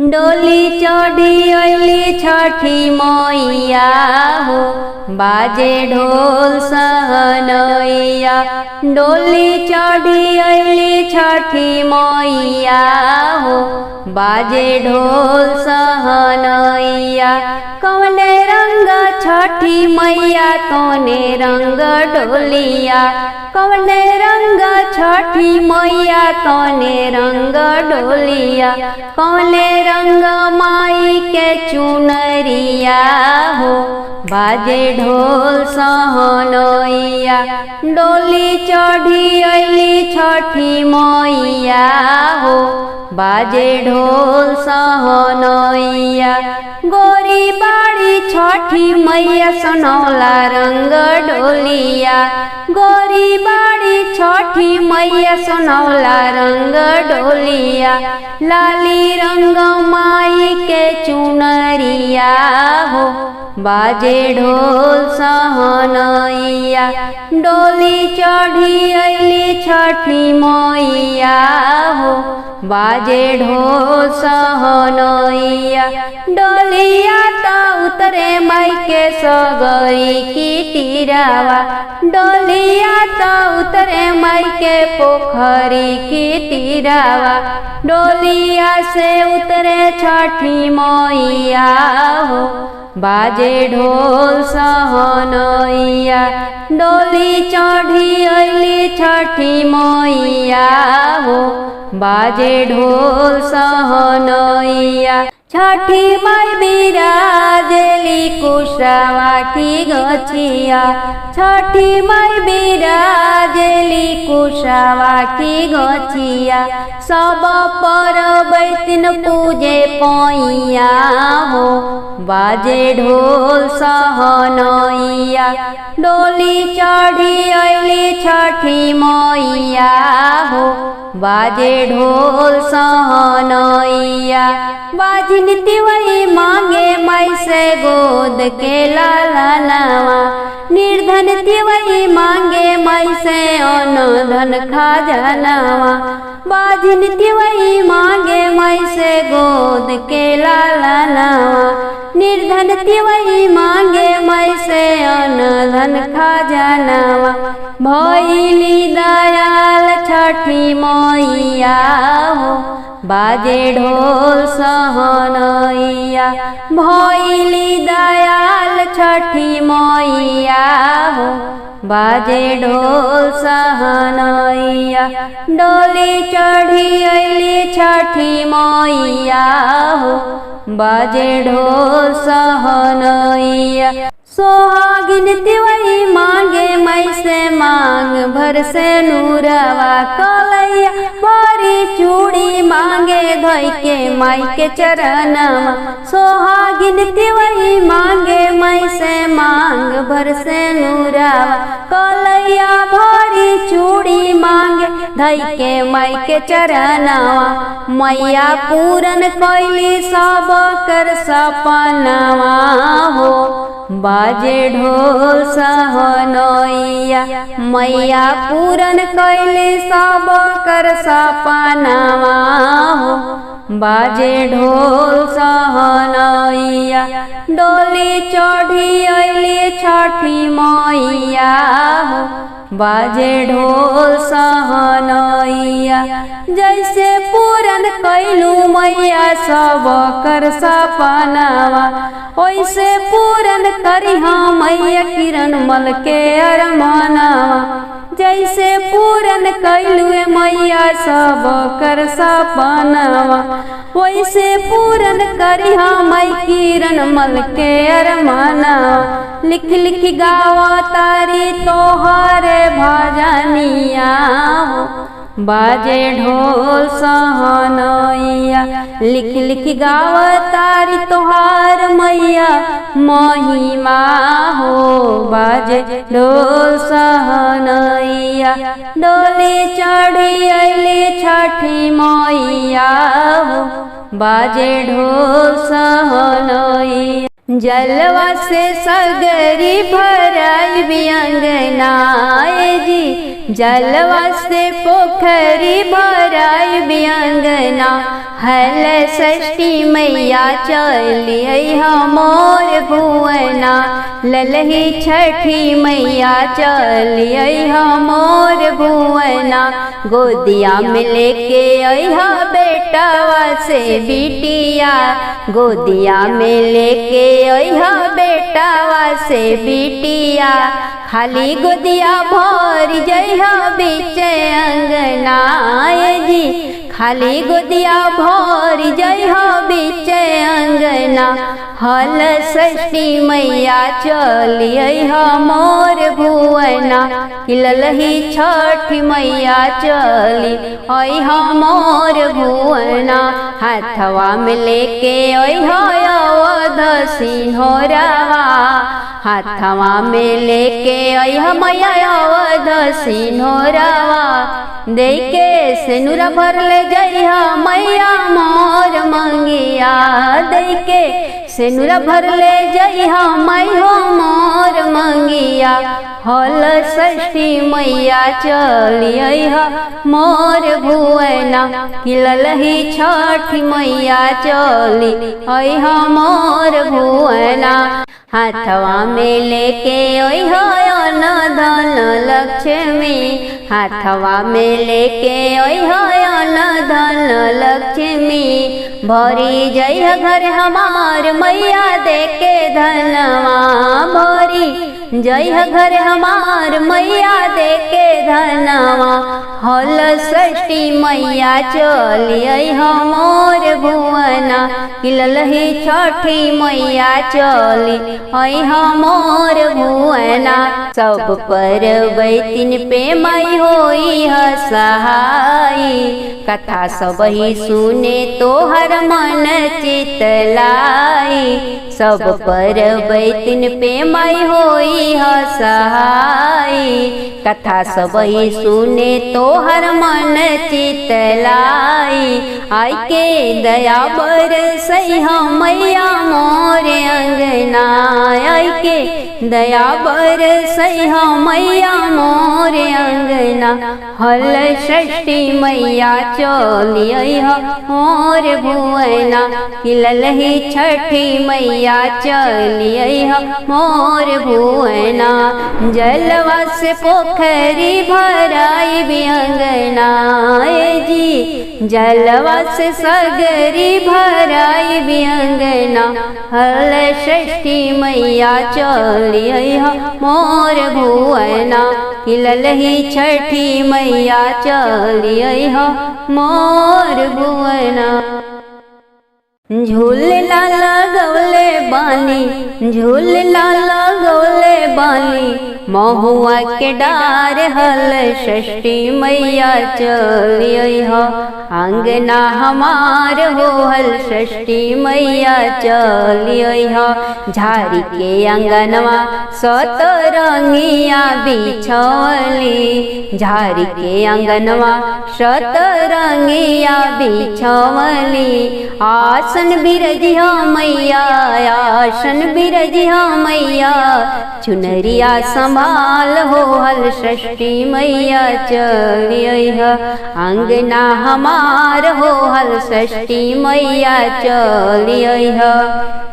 डोली चढ़ी अली छठी मैया हो, बाजे ढोल सहनैया। डोली चढ़ी अली छठी मैया हो, बाजे ढोल सहनैया। कौने रंग छठी मैया कौने रंग डोलिया, कौने रंग छठी मैया कौने रंग डोलिया। कौने रंग माई के चुनरिया हो, बाजे ढोल सहनैया। डोली चढ़ी अली छठी मैया हो, बाजे ढोल सहनैया। गोरी बाड़ी छठी मैया सोनौला रंग डोलिया, गोरी बाड़ी छठी मैया सोनौला रंग डोलिया। लाली रंग माई के चुनरिया हो, बाजे ढोल सहनैया। डोली चढ़ी अली छठी मैया हो, बाजे ढोल सहनैया। डोलिया तो उतरे माई के सगरी की तीरावा, डोलिया तो उतरे माई के पोखरी की तीरावा। डोलिया से उतरे छठी मैया हो, बाजे ढोल सहनैया। डोली चढ़ी अली छठी मैया हो, बाजे ढोल सहनैया। छठी माई बिराजली कुशवा की गछिया, छठी माई बिराजली कुशवा की गछिया। सब परबैतिन पूजे पैया हो, बाजे ढोल सहनैया। डोली चढ़ी अली छठी मैया हो, बाजे ढोल सहनैया। बाजिन तिवई मांगे माई से गोद के लालनवा, निर्धन तिवई मांगे माई से अन्न धन खजानवा। बाजिन तिवई मांगे माई से गोद के लालनवा, निर्धन तिवई मांगे माई से अन्न धन खजानवा। भैली दयाल छठी मैया हो, बाजे ढोल सहनैया। भैली दयाल छठी मैया हो, बाजे ढोल सहनैया। डोली चढ़ी अली छठी मैया हो, बाजे ढोल सहनैया। सोहागिन तिवई मांगे माई से मांग भर से नूरवा, कलैया बड़ी चूड़ी मांगे धोई के माई के चरणवा। सोहागिन तिवई मांगे माई से मांग भर से नूरवा, कलैया भरी चूड़ी मांगे धोई के माई के चरणवा। मैया पूरन कैली सब कर सपनवा हो, बाजे ढोल सहनैया। मैया पूरन कैली सब कर सपनवा हो, बाजे ढोल सहनैया। डोली चढ़ी अली छठी मैया हो, बाजे ढोल सहनैया। जैसे पूरन कैलू मैया सब कर सपनवा, ओइसे पूरन करिहा मैया किरण मल के अरमानवा। जैसे पूरन कैलू मैया सब कर सपनवा, वैसे पूरन करिहा मई किरण मल के अरमानवा। लिख लिख गावा तारी तोहरे भजनिया हो, बाजे ढोल सहनैया। लिख लिख गावा तारी तोहार मैया महिमा हो, बाजे ढोल सहनैया। डोली चढ़ी अली छठी मैया हो, बाजे ढोल सहनैया। जलवा से सगरी भराई बियंगनाए जी, जलवा से पोखरी भराई बियंगना। हल षष्ठी मैया चलिए मोर भुवना ललही छठी मैया चलिए मोर भुवना गोदिया में लेके अइहा बेटावा से बिटिया गोदिया में लेके अइहा बेटावा से बिटिया खाली गोदिया भर जइहा बीच अंगना जी खाली गोदिया भर जइहा बीच अंगना हल षष्ठी मैया चलिए मोर भुवना ललही छठी मैया चली अइहा मोर भुवना हाथवा में लेके अइहा अवध सिंहोरावा हाथवा में लेके अइहा मैया अवध सिंहोरावा देके सेनुरा भर ले जइहा मैया मोर मंगिया देके सेनुरा भर ले जइहा मैया मोर मंगिया हल षष्ठी मैया चलिए मोर भुवना ललही छठी मैया चली अइहा मोर भुवना हाथवा में लेके अइहा अन्न धन लक्ष्मी हाथवा में लेके अइहा अन्न धन लक्ष्मी भरी जइहा घर हमार मैया देके धनवा भरी जइहा घर हमार मैया देके धनवा हल षष्ठी मैया चलिए मोर भुवना ललही छठी मैया चली अइहा मोर भुवना सब पर बैतिन पे मई होई सहाई कथा सब ही सुने तोहर मन चितलाई सब पर बैतिन पे मई होई सहाई कथा सब ही सुने तोहर मन चितलाई आई के दया बरसइहा मैया मोर अंगना आई के दया बरसइहा मैया मोर अंगना हल षष्ठी मैया चलिए मोर भुवना ललही छठी मैया चलिए मोर भुवना जलवा से पोखरी भराई बिअंगना जी जलवा से सगरी भराई बिअंगना हल षष्ठी मैया चलिए मोर भुवना ललही छठी मैया चलिए मोर भुवना झूलना लगौले बानी झूलना लगौले बानी महुआ के डार हल षष्ठी मैया चलिए अंगना हमार हो हल षष्ठी मैया चलिए झारी के अंगनवा सतरंगिया बिछवली झारी के अंगनवा सतरंगिया बिछवली आसन बिरजिया मैया आसन बिरजिया मैया चुनरिया संभाल हो हल षष्ठी मैया चलिए अंगना हमार हो हल षष्ठी मैया चलिए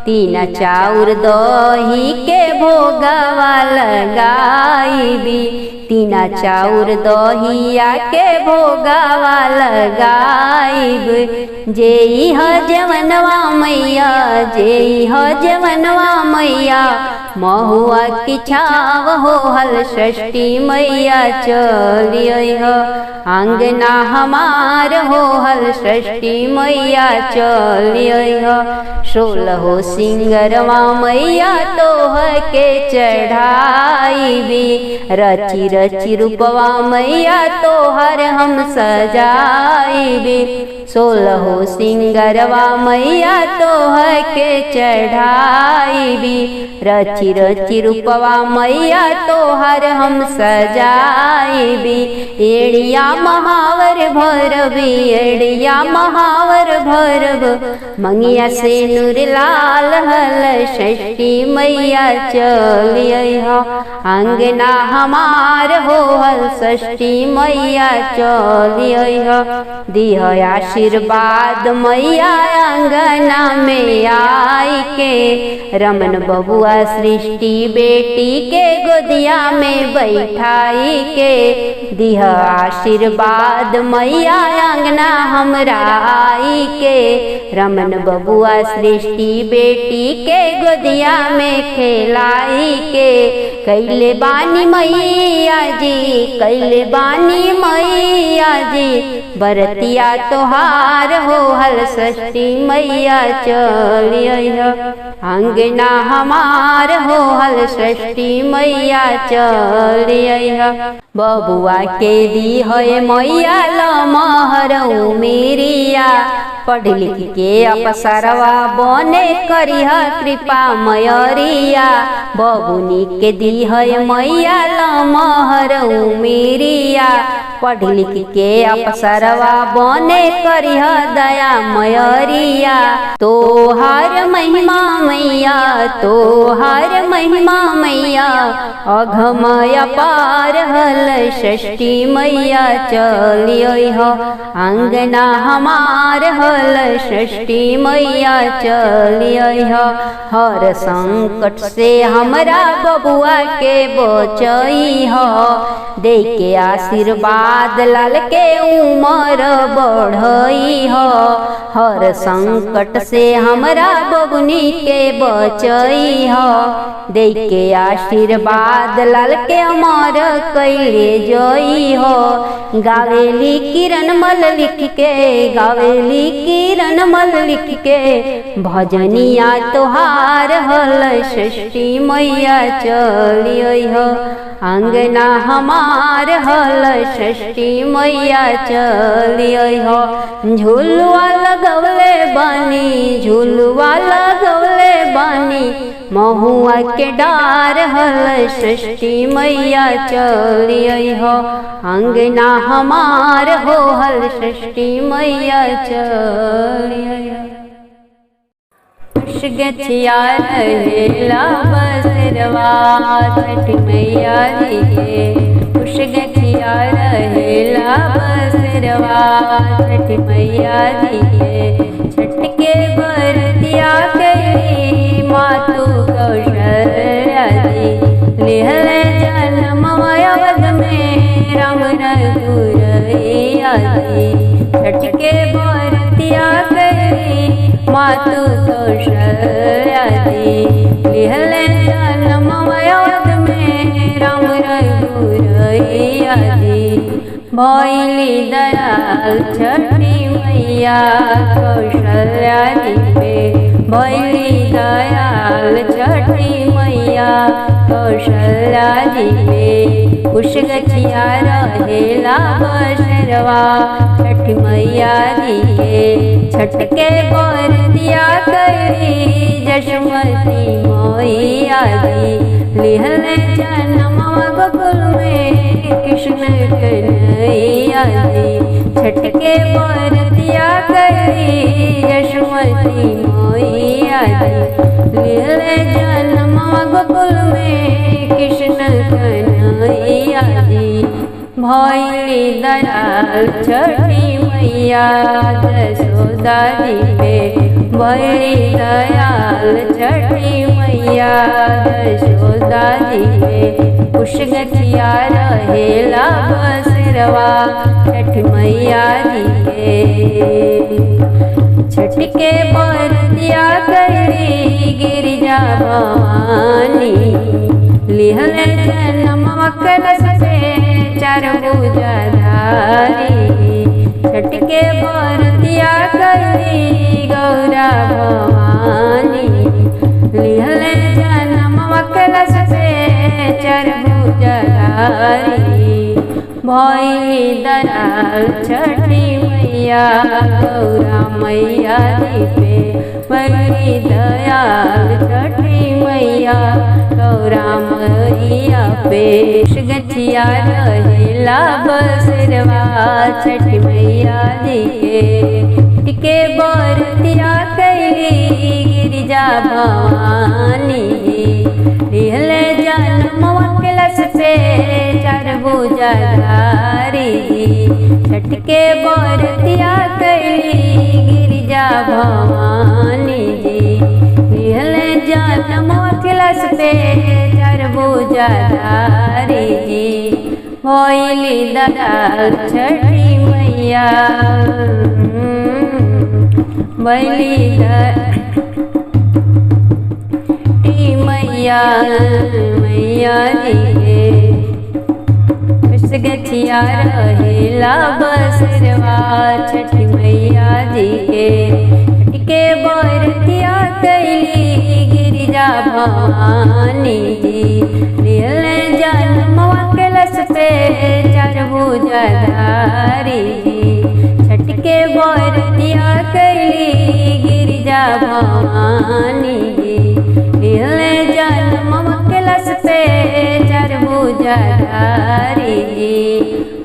तीन चाउर दही के भोगवा लगाईबी तीना चाउर दहिया के भोगवा लगाईब जेई ह जवनवा मैया जेई ह जवनवा मैया महुआ की छाव हो हल षष्ठी मैया चलिए अंगना हमार हो हल षष्ठी मैया चलिए 16 सिंगरवा मैया तोह के चढ़ाईबी रची रची रूपवा मैया तोहर हम सजाईबी 16 सिंगरवा मैया तोह के चढ़ाईबी रची रची रूपवा मैया तोहर हम सजाईबी एड़िया महावर भरबी एड़िया महावर भरब मंगिया से नूर लाल हल षष्ठी मैया चलिए अंगना हमार हो हल षष्ठी मैया चलिए दिह आशीर्वाद मैया अंगना में आई के। रमन बबुआ सृष्टि बेटी के गोदिया में बैठाई के। दिह आशीर्वाद मैया अंगना हमरा आई के। रमन बबुआ सृष्टि बेटी के गोदिया में खेलाई के। कैले बानी मैया जी, कैले बानी मैया जी, बरतिया तोहार हो हल षष्ठी मैया चलिय। अंगना हमार हो हल षष्ठी मैया चलिय। बबुआ के दी है मैया लमहरऊ मेरिया। पढ़ लिख के अफसरवा बने करिह कृपा मयरिया। बबुनी के दी है मैया लमहरऊ मेरिया। पढ़ लिख के अफसरवा बने करिह दया मयरिया। तोहार महिमा मैया, तोहार महिमा मैया, अघमय पार हल षष्ठी मैया चलिय। अंगना हमार हल षष्ठी मैया चलिय। हर संकट से हमरा बबुआ के बचई हो। दे के आशीर्वाद लाल के उमर बढ़ई हो। हर संकट से हमरा बबुनी के बचई हो। दे के आशीर्वाद लाल के अमर कैले जई हो। गावेली किरण मल लिख के, गावेली किरण मल लिख के, भजनिया तोहार हल षष्ठी मैया चलिय। अंगना हमार हल षष्ठी मैया चलिय। झुलवा लगवले बानी, झुलवा लगवले बानी, महुआ के डार हल षष्ठी मैया चलिय। अंगना हमार हो हल षष्ठी मैया चलिय। गछिया रहेला बसरवा छठ मैया जी के। खुश गछिया रहेला बसरवा छठ मैया जी के। छठ के बरतिया करी मातु कौशल्या जी। लेहल जन्म अवध में राम रघुरैया जी। छठ के बरतिया करी मातु कौशल्या जी। लेहल जन्म अवध में राम रघुरैया जी। भइली दयाल छठी मैया कौशल्या जी पे। भइली दयाल छठी मैया कौशल्या जी पे। खुश गछिया रहेला बसरवा छठ मैया जी के। छठ के बरतिया करी जशमती मैया जी। लेहल जन्म गोकुल में कृष्ण कन्हैया जी। छठ के बरतिया करी जशमती मैया जी। लेहल जन्म गोकुल में कृष्ण कन्हैया जी। भइली दयाल छठी मैया जसोदा जी पे। भइली दयाल छठी मैया जसोदा जी पे। खुश गछिया रहेला बसरवा छठ मैया जी के। छठ के बरतिया करी गिरिजा भवानी। लिहल जन्म कलश से चार भुजाधारी। छठ के बरतिया करी गौरा भवानी। लिहल जन्म कलश से चार भुजाधारी। भइली दयाल छठी मैया गौरा मैया जी पे। भइली दयाल छठी मैया गौरा मैया पे। गछिया रहेला बसरवा छठ मैया जी के। के बरतिया कैली गिरिजा भवानी। लिहल जन्म कलश से चार भुजाधारी। छठ के बरतिया कैली गिरिजा भवानी जी। लिहले जन्म अखिलस पे चरबुजाधारी जी। होइली दयाल छठी मैया बैली मैया मैया जी के गठिया रहेला बसरवा छठी मैया जी के बरतिया कैली गिरिजा भवानी जी। लिहले जन्म अखिलस पे चरबुजाधारी जी। छठ के बरतिया कैली गिरिजा भवानी जी। लिहले जन्म अखिलस पे चरबुजाधारी जी।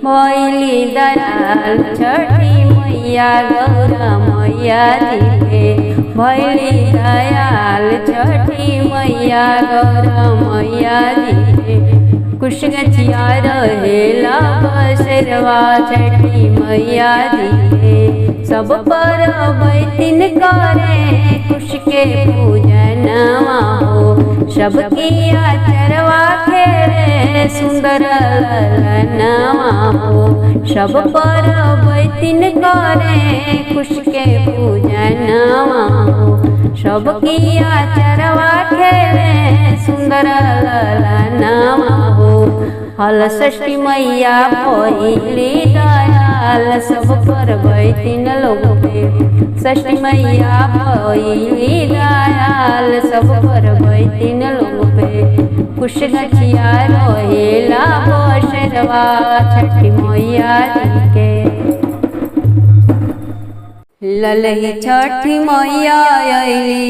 भइली दयाल छठी मैया गौरा मैया जी के। भइली दयाल छठी मैया गौरा मैया जी के। कुश गठिया रहेला बसरवा छठी मैया जी के। सब पर बैतिन करे कुश के पूजनवा हो। सबकी आचरवा खेले सुंदर ललनवा हो। सब पर बैतिन करे कुश के पूजनवा हो। सबकी आचरवा खेले सुंदर ललनवा हो। हल षष्ठी मैया भइली दयाल सब पर बैतिन लोग पे। षष्ठी मैया भइली दयाल सब पर बैतिन लोग पे। कुश गठिया रहेला बसरवा छठी मैया जी के। ललही छठी मैया अइली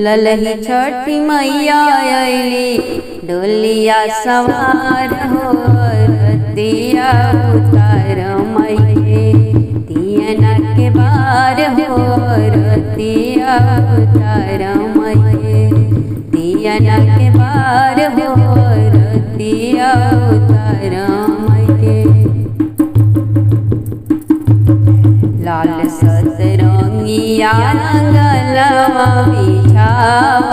ललही छठी मैया अइली। डोलिया सवार हो दिया उतार मैये। दियना के बार हो दिया उतार मैये। दियना के बार हो दिया उतार मैये। लाल सतरंगिया रंगलवा बिछाव।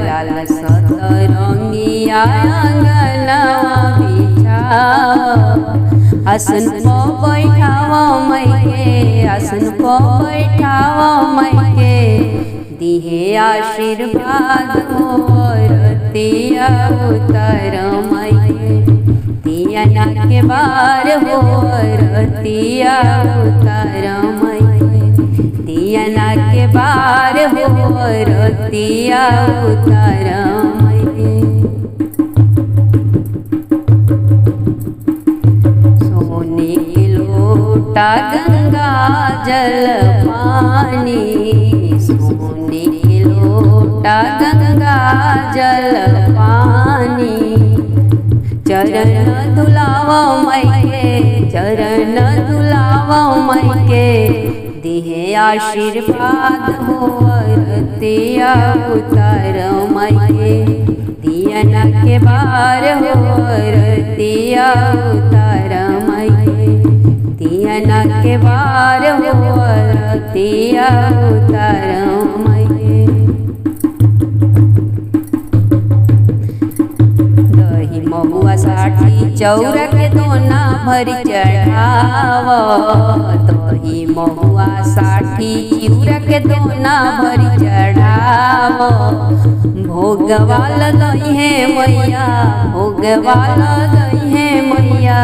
लाल सतरंगिया रंगलवा बिछाव। आसन पो बैठाव मैके आसन पो बैठाव मैके। दिहे आशीर्वाद हो रतिया उतर मैके। दियना के बार हो रतिया उतर मैके। दियना के बार हो रतिया उतर मैके। सोने के लोटा गंगा जल पानी। सोने के लोटा गंगा जल पानी। चरण धुलाव मैके चरण धुलाव मैके। दिहे आशीर्वाद हो रतिया उतर मैके। दियना के बार हो रतिया उतर मैके। दियना के बार हो रतिया उतर मैके। दही महुआ साठी चौरा के दोना भरी चढ़ाव। दही महुआ साठी चिउरा के दोना भरी चढ़ाव। भोगवा लगई है मैया भोगवा लगई है मैया।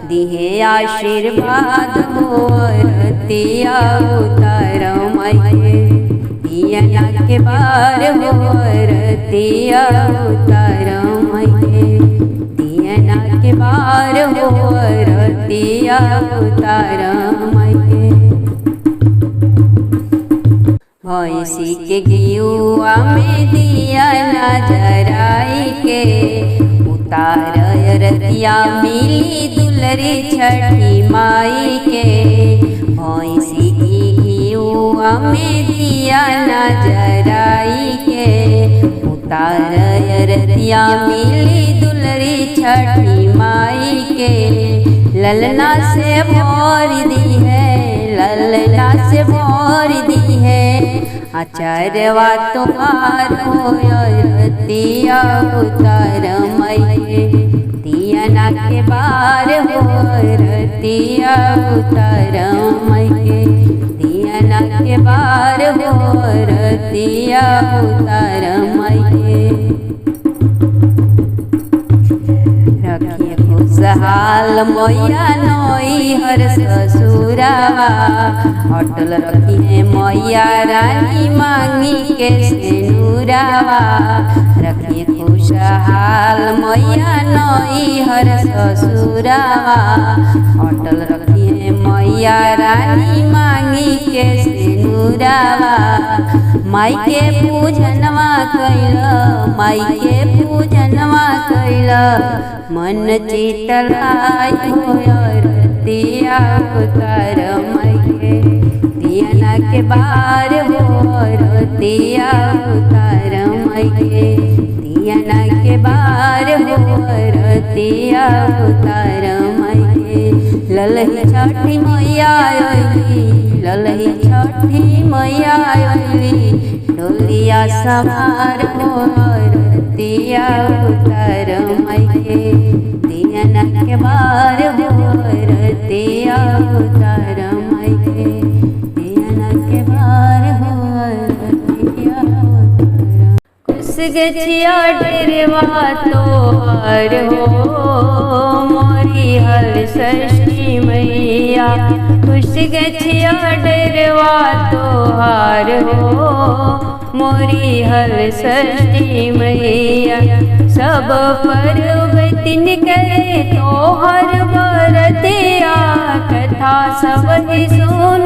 दिहे आशीर्वाद हो रतिया उतर मैके। दियना के बार हो रतिया उतर मैके। दियना के बार हो रतिया उतर मैके। भैंसी के घिउआ में दिया नजराई के। उतार रतिया मिली दुलरी छठी माई के। भैंसी की घिउआ में दिया नजराई के। उतार रतिया मिली दुलरी दुलरी छठी माई के ललना से भोर दी है, ललना से भोर दी है। आचारवा तुम्हार हो रतिया उतार मैये, दियना के बार हो रतिया उतार मैये, दियना के बार हो रतिया उतार मैये। रखिए खुशहाल मैया नई हर ससुरावा, अटल रखिए मैया रानी मांगी के सेनुरावा। रखिए खुशहाल मैया नई हर ससुरावा, अटल रखिए मैया रानी मांगी के सेनुरावा। माई के पूजनवा कैल, माई के पूजनवा कैल, मन चितलाई रतिया उतार मैये, दियना के बार हो रतिया उतार मैये, दियना के बार हो रतिया उतार मैये। ललही छठी मैया अइली, ललही छठी मैया अइली, डोलिया सवार हो रतिया उतार मैये, दियना के बार हो रतिया उतार मैये, दियना के बार हो रतिया उतार। खुश गछिया डेरवा तोहर हो मोरी हल षष्ठी मैया, खुश गछिया डेरवा तोहार हो मोरी हल षष्ठी मैया। सब पर्वतिन करे तोहर बरतिया, कथा सब ही सुन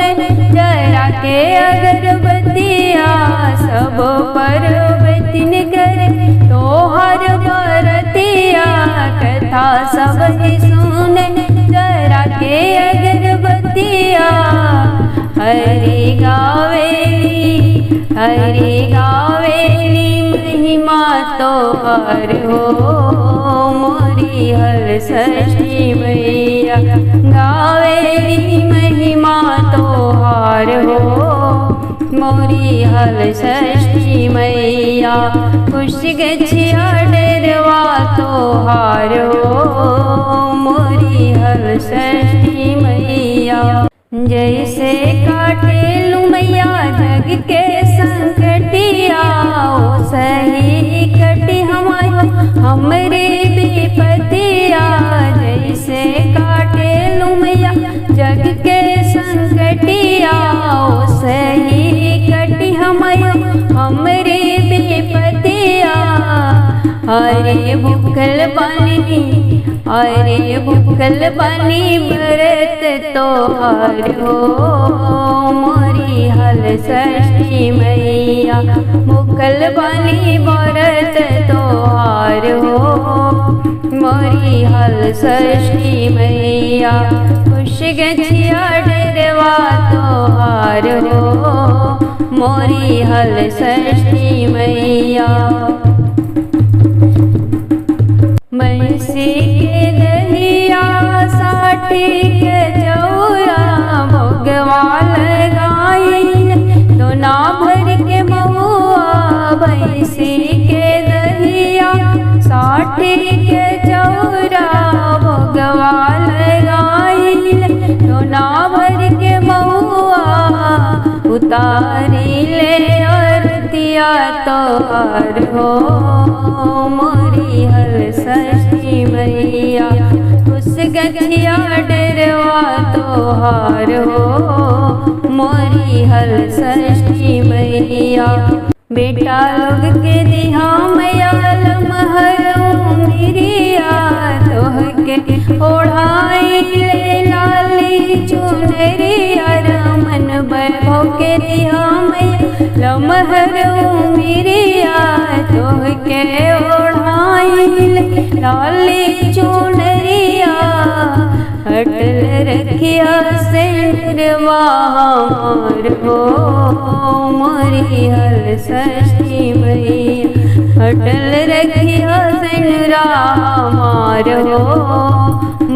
जरा के अगरबत्तिया। सब पर्वतिन करे तोहर बरतिया, कथा सब ही सुन जरा के अगरबत्तिया। हरि गावेली, हरि गावेली महिमा तोहर हो मोरी हल षष्ठी मैया। गावेली महिमा तोहर हो मोरी हल षष्ठी मैया। खुश गछिया डेरवा तोहार हो मोरी हल षष्ठी मैया। जैसे काटेलू मैया जग के संकटिया, ओ सही कटी हमारी हमरे विपतिया। जैसे काटेलू मैया जग के संकटिया, ओ सही कटी हमारी हमरे विपतिया। अरे भूखल बानी, अरे भूखल बानी व्रत तोहार हो मोरी हल षष्ठी मैया। भूखल बानी व्रत तोहार हो मोरी हल षष्ठी मैया। खुश गछिया डेरवा तोहार हो मोरी हल षष्ठी मैया। मैसी के दहिया साठी के चौरा भोगवा लगाइन, दोना भर के महुआ। भैंसी के दहिया साठी के चौरा भोगवा लगाइन, दोना भर के महुआ। उतारी ले अरतिया तोहार हो मोरी हल षष्ठी मैया। खुश गछिया डेरवा तोहार हो मोरी हल षष्ठी मैया। बेटा लोग के दिहा मैया लमहर मिरिया, तोह के ओढ़ाई ले लाली चुनरिया। रमन वैभव के दिहा मैया लमहर मिरिया, तोह के ओढ़ाई ले लाली चुनरिया। अटल रखिया सिरवा हमार हो मोरी हल षष्ठी मैया। अटल रखिया सनुरा हमार हो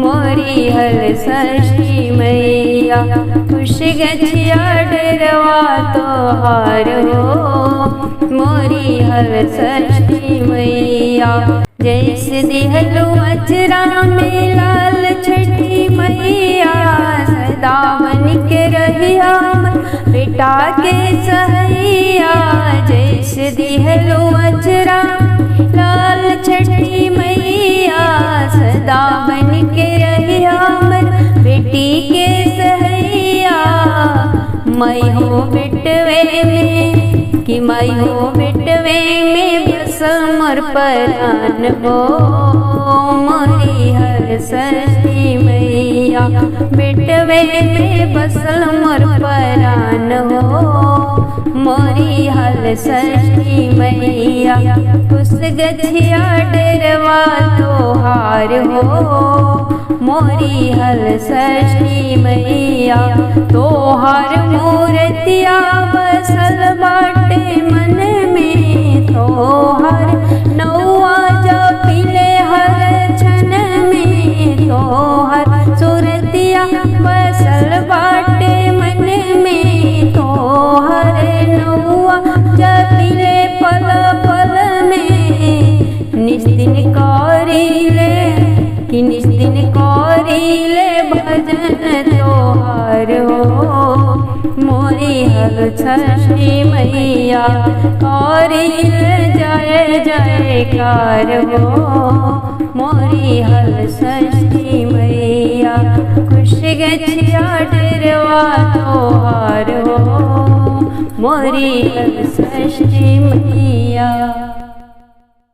मोरी हल षष्ठी मैया। खुश गछिया डरवा तोहार हो मोरी हल षष्ठी मैया। जैसे दिहलु अचरा में लाल छठी मैया सदा बन के रहिया बेटा के सहैया। जैसे दिहलु अचरा लाल छठी मैया सदा बन के रहिया बेटी के सहैया। मैं हो बिटवे में कि मैं हो बिटवे में बसल मोर परान हो मोरी हल षष्ठी मैया। बिटवे में बसल मोर परान हो मोरी हल षष्ठी मैया। उस गछिया डरवा तोहार हो मोरी हल षष्ठी मैया। तोहार मूर्तिया बसल बाटे मन में तोहार नौआ जपिले हर क्षण में। तोहार सूरतिया बसल बाटे मन में तोहार नौआ जपिले पल पल में। निस्दिन करिले कि निस्दिन करिले भजन तोहार हो मोरी हल षष्ठी मैया। करिले जय जयकार हो मोरी हल षष्ठी मैया। खुश गछिया डरवा तोहार हो मोरी हल षष्ठी मैया।